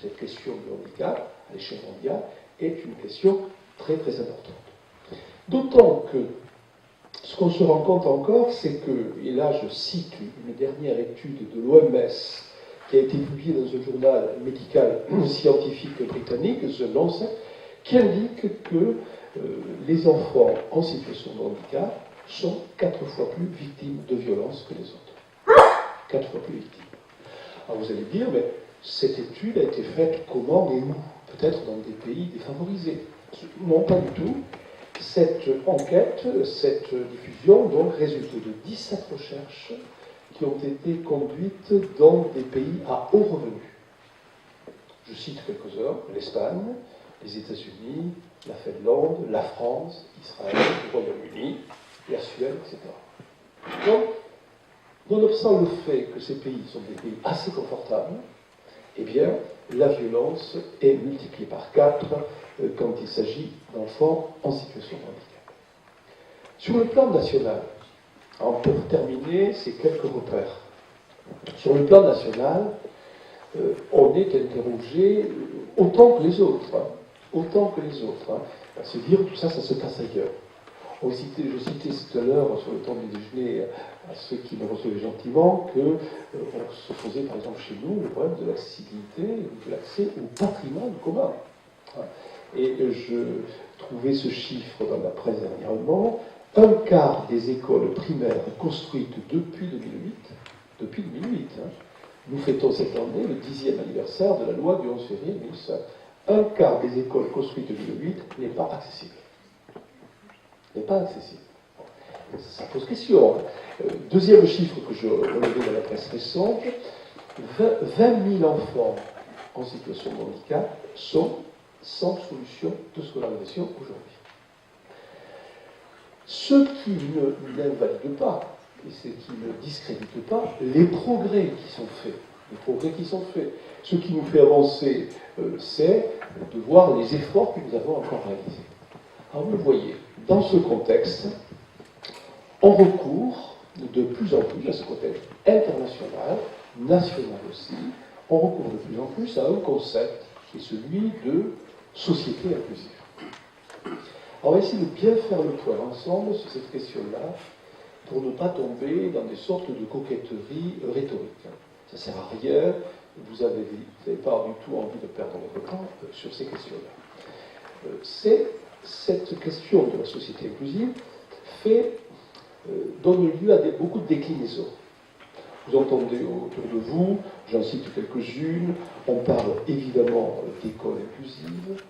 cette question du handicap à l'échelle mondiale est une question très très importante. D'autant que ce qu'on se rend compte encore, c'est que, et là je cite une dernière étude de l'OMS qui a été publiée dans un journal médical scientifique britannique, The Lancet, qui indique que les enfants en situation de handicap sont 4 fois plus victimes de violences que les autres. 4 fois plus victimes. Alors vous allez dire, mais cette étude a été faite comment et où? Peut-être dans des pays défavorisés. Non, pas du tout. Cette enquête, cette diffusion, donc, résulte de 17 recherches qui ont été conduites dans des pays à haut revenu. Je cite quelques-uns: l'Espagne, les États-Unis, la Finlande, la France, Israël, le Royaume-Uni, la Suède, etc. Donc, nonobstant le fait que ces pays sont des pays assez confortables, eh bien, la violence est multipliée par 4 quand il s'agit d'enfants en situation de handicap. Sur le plan national, alors pour terminer, ces quelques repères. Sur le plan national, on est interrogé autant que les autres. Autant que les autres. À se dire, tout ça, ça se passe ailleurs. Je citais tout à l'heure, sur le temps du déjeuner, à ceux qui me recevaient gentiment, qu'on se posait, par exemple, chez nous, le problème de l'accessibilité, de l'accès au patrimoine commun. Et je trouvais ce chiffre dans la presse dernièrement: 1/4 des écoles primaires construites depuis 2008, nous fêtons cette année le 10e anniversaire de la loi du 11 février 2005. 1/4 des écoles construites depuis 2008 n'est pas accessible. N'est pas accessible. Ça pose question. Deuxième chiffre que je relevais dans la presse récente: 20 000 enfants en situation de handicap sont sans solution de scolarisation aujourd'hui. Ce qui n'invalide pas, et ce qui ne discrédite pas, les progrès qui sont faits. Ce qui nous fait avancer, c'est de voir les efforts que nous avons encore réalisés. Alors vous le voyez, dans ce contexte, on recourt de plus en plus à ce contexte international, national aussi, on recourt de plus en plus à un concept qui est celui de société inclusive. Alors on va essayer de bien faire le point ensemble sur cette question-là pour ne pas tomber dans des sortes de coquetteries rhétoriques. Ça ne sert à rien, vous n'avez pas du tout envie de perdre votre temps sur ces questions-là. Cette question de la société inclusive donne lieu à beaucoup de déclinaisons. Vous entendez autour de vous, j'en cite quelques-unes, on parle évidemment d'école inclusive,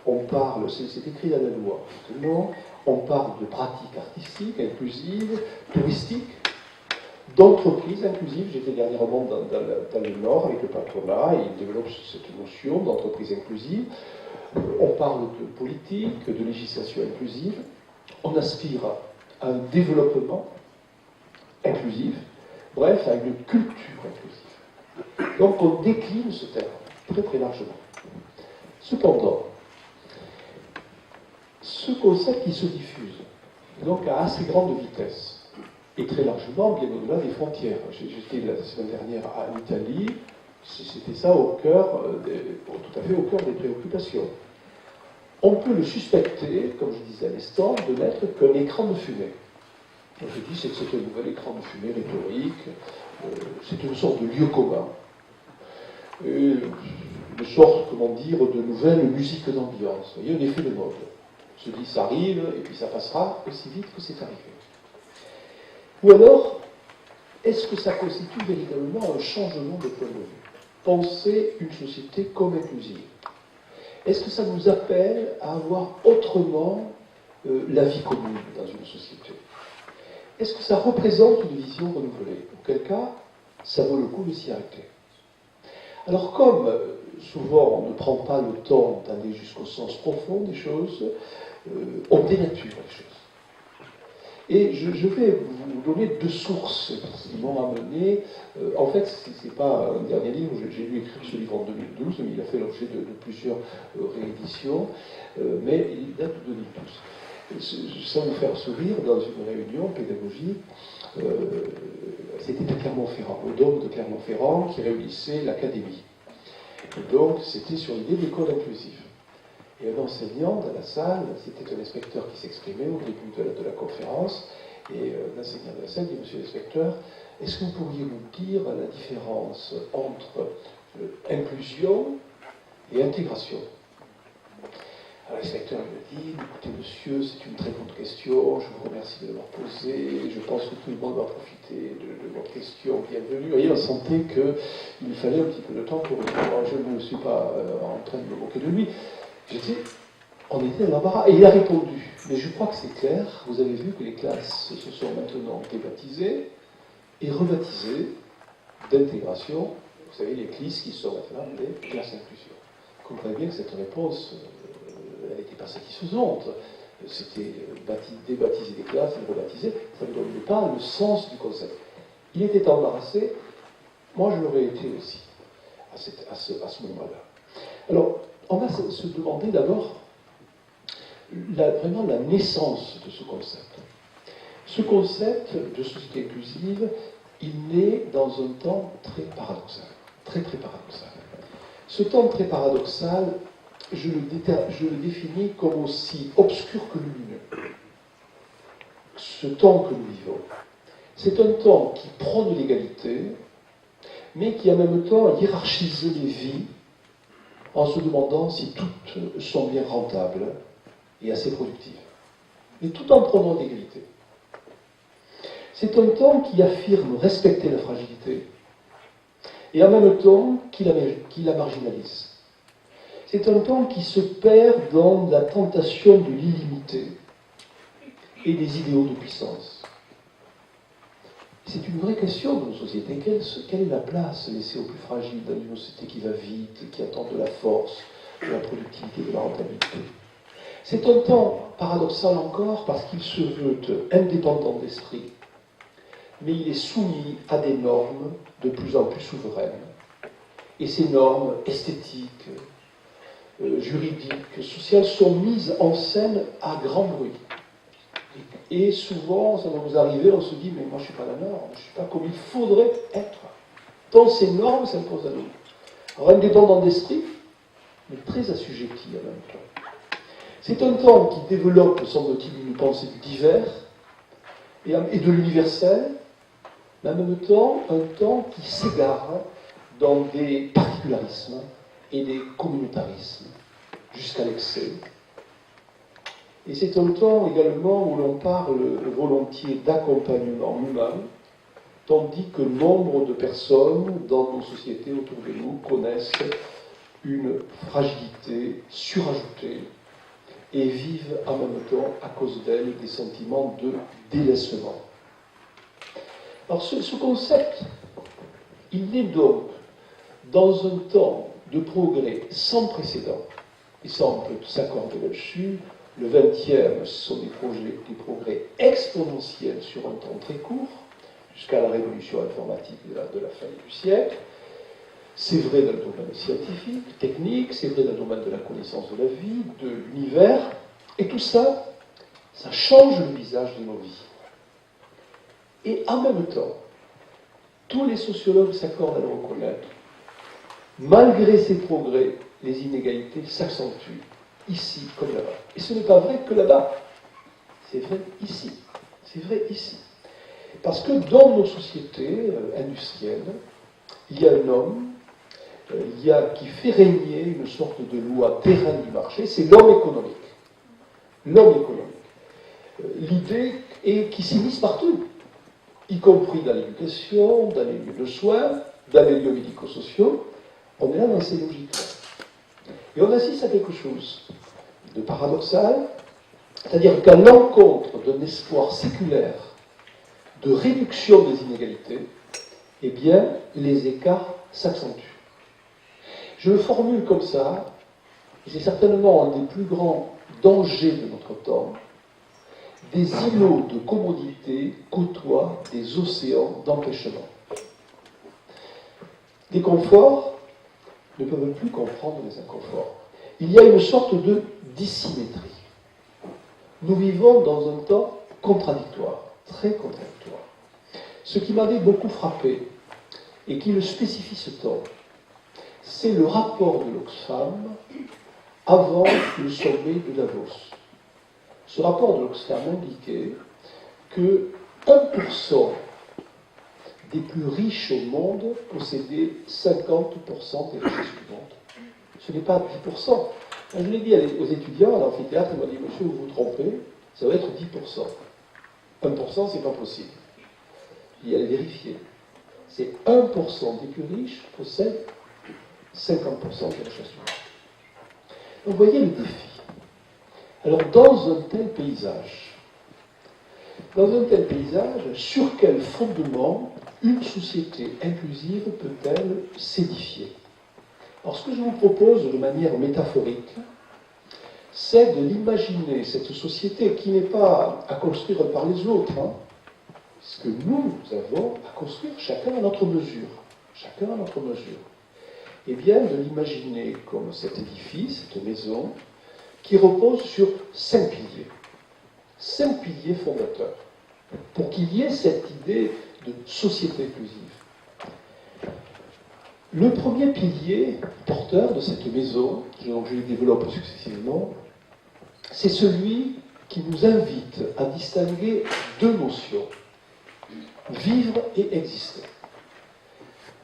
on parle, c'est écrit dans la loi, justement, on parle de pratiques artistiques inclusives, touristiques, d'entreprises inclusives. J'étais dernièrement dans le Nord avec le patronat, et ils développent cette notion d'entreprise inclusive. On parle de politique, de législation inclusive. On aspire à un développement inclusif, bref, à une culture inclusive. Donc on décline ce terme très très largement. Cependant, ce concept qui se diffuse, donc à assez grande vitesse, et très largement, bien au-delà des frontières. J'étais la semaine dernière en Italie, c'était ça tout à fait au cœur des préoccupations. On peut le suspecter, comme je disais à l'instant, de n'être qu'un écran de fumée. Je dis c'est que c'est un nouvel écran de fumée rhétorique, c'est une sorte de lieu commun, une sorte, comment dire, de nouvelle musique d'ambiance. Il y a un effet de mode. On se dit ça arrive, et puis ça passera aussi vite que c'est arrivé. Ou alors, est-ce que ça constitue véritablement un changement de point de vue? Penser une société comme inclusive. Est-ce que ça nous appelle à avoir autrement la vie commune dans une société? Est-ce que ça représente une vision renouvelée? Auquel cas, ça vaut le coup de s'y arrêter. Alors comme souvent on ne prend pas le temps d'aller jusqu'au sens profond des choses, on dénature les choses. Et je vais vous donner 2 sources qui m'ont amené. En fait, c'est pas un dernier livre, j'ai lu écrire ce livre en 2012, mais il a fait l'objet de plusieurs rééditions, mais il date de 2012. Sans vous faire sourire, dans une réunion pédagogique, c'était à Clermont-Ferrand, au dôme de Clermont-Ferrand, qui réunissait l'académie. Et donc, c'était sur l'idée d'école inclusive. Et un enseignant dans la salle, c'était un inspecteur qui s'exprimait au début de la conférence, et l'enseignant de la salle dit: Monsieur l'inspecteur, est-ce que vous pourriez nous dire la différence entre inclusion et intégration? Alors l'inspecteur lui dit: écoutez monsieur, c'est une très bonne question, je vous remercie de l'avoir posée, je pense que tout le monde va profiter de votre question, bienvenue. Vous voyez, on sentait qu'il fallait un petit peu de temps pour répondre. Je ne suis pas en train de me moquer de lui. On était dans l'embarras. Et il a répondu: mais je crois que c'est clair, vous avez vu que les classes se sont maintenant débaptisées et rebaptisées d'intégration. Vous savez, les CLIS qui sont maintenant des classes d'inclusion. Vous comprenez bien que cette réponse, elle n'était pas satisfaisante. C'était débaptiser des classes et rebaptiser, ça ne donnait pas le sens du concept. Il était embarrassé, moi je l'aurais été aussi, à ce moment-là. Alors, on va se demander d'abord vraiment la naissance de ce concept. Ce concept de société inclusive, il naît dans un temps très paradoxal. Très très paradoxal. Ce temps très paradoxal, je le définis comme aussi obscur que lumineux. Ce temps que nous vivons, c'est un temps qui prône l'égalité, mais qui en même temps hiérarchise les vies en se demandant si toutes sont bien rentables et assez productives. Mais tout en prônant l'égalité. C'est un temps qui affirme respecter la fragilité et en même temps qui la marginalise. C'est un temps qui se perd dans la tentation de l'illimité et des idéaux de puissance. C'est une vraie question de nos sociétés. Quelle est la place laissée aux plus fragiles dans une société qui va vite, qui attend de la force, de la productivité, de la rentabilité? C'est un temps paradoxal encore parce qu'il se veut indépendant d'esprit, mais il est soumis à des normes de plus en plus souveraines. Et ces normes esthétiques, juridiques, sociales sont mises en scène à grand bruit. Et souvent, ça va vous arriver, on se dit: mais moi je ne suis pas la norme, je ne suis pas comme il faudrait être. Tant ces normes s'imposent à nous. Alors indépendant d'esprit, mais très assujetti en même temps. C'est un temps qui développe, semble-t-il, une pensée du divers et de l'universel, mais en même temps, un temps qui s'égare dans des particularismes et des communautarismes, jusqu'à l'excès. Et c'est un temps également où l'on parle volontiers d'accompagnement humain, tandis que nombre de personnes dans nos sociétés autour de nous connaissent une fragilité surajoutée et vivent en même temps, à cause d'elle, des sentiments de délaissement. Alors ce concept, il naît donc dans un temps de progrès sans précédent, et ça on peut s'accorder là-dessus. Le 20e, ce sont des progrès exponentiels sur un temps très court, jusqu'à la révolution informatique de la fin du siècle. C'est vrai dans le domaine scientifique, technique, c'est vrai dans le domaine de la connaissance de la vie, de l'univers, et tout ça, ça change le visage de nos vies. Et en même temps, tous les sociologues s'accordent à le reconnaître, malgré ces progrès, les inégalités s'accentuent, ici comme là-bas. Et ce n'est pas vrai que là-bas, c'est vrai ici. C'est vrai ici. Parce que dans nos sociétés industrielles, il y a un homme qui fait régner une sorte de loi terrain du marché, c'est l'homme économique. L'homme économique. L'idée est qu'il s'immisce partout, y compris dans l'éducation, dans les lieux de soins, dans les lieux médico-sociaux. On est là dans ces logiques-là. Et on assiste à quelque chose de paradoxal, c'est-à-dire qu'à l'encontre d'un espoir séculaire de réduction des inégalités, eh bien, les écarts s'accentuent. Je le formule comme ça, et c'est certainement un des plus grands dangers de notre temps. Des îlots de commodité côtoient des océans d'empêchement. Les conforts ne peuvent plus comprendre les inconforts. Il y a une sorte de dissymétrie. Nous vivons dans un temps contradictoire, très contradictoire. Ce qui m'avait beaucoup frappé, et qui le spécifie ce temps, c'est le rapport de l'Oxfam avant le sommet de Davos. Ce rapport de l'Oxfam indiquait que 1% des plus riches au monde possédaient 50% des richesses du monde. Ce n'est pas 10%. Je l'ai dit aux étudiants à l'amphithéâtre, ils m'ont dit, monsieur, vous vous trompez, ça va être 10%. 1%, c'est pas possible. J'ai dit, allez vérifier. C'est 1% des plus riches possèdent 50% des richesses du monde. Donc, vous voyez le défi. Alors, dans un tel paysage, sur quel fondement une société inclusive peut-elle s'édifier? Alors, ce que je vous propose de manière métaphorique, c'est de l'imaginer, cette société qui n'est pas à construire par les autres, ce que nous avons à construire chacun à notre mesure. Chacun à notre mesure. Eh bien, de l'imaginer comme cet édifice, cette maison, qui repose sur 5 piliers. 5 piliers fondateurs. Pour qu'il y ait cette idée de société inclusive. Le premier pilier porteur de cette maison, donc je les développe successivement, c'est celui qui nous invite à distinguer deux notions, vivre et exister.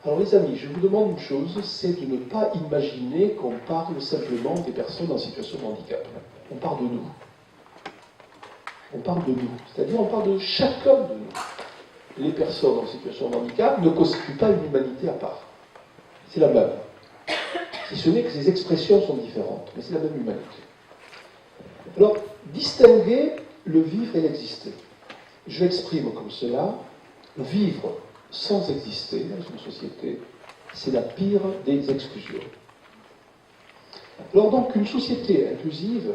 Alors les amis, je vous demande une chose, c'est de ne pas imaginer qu'on parle simplement des personnes en situation de handicap. On parle de nous. On parle de nous, c'est-à-dire on parle de chacun de nous. Les personnes en situation de handicap ne constituent pas une humanité à part. C'est la même. Si ce n'est que ces expressions sont différentes, mais c'est la même humanité. Alors, distinguer le vivre et l'exister. Je l'exprime comme cela. Vivre sans exister dans une société, c'est la pire des exclusions. Alors donc, une société inclusive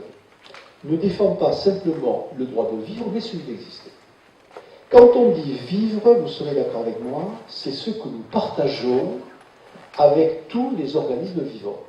ne défend pas simplement le droit de vivre, mais celui d'exister. Quand on dit vivre, vous serez d'accord avec moi, c'est ce que nous partageons avec tous les organismes vivants.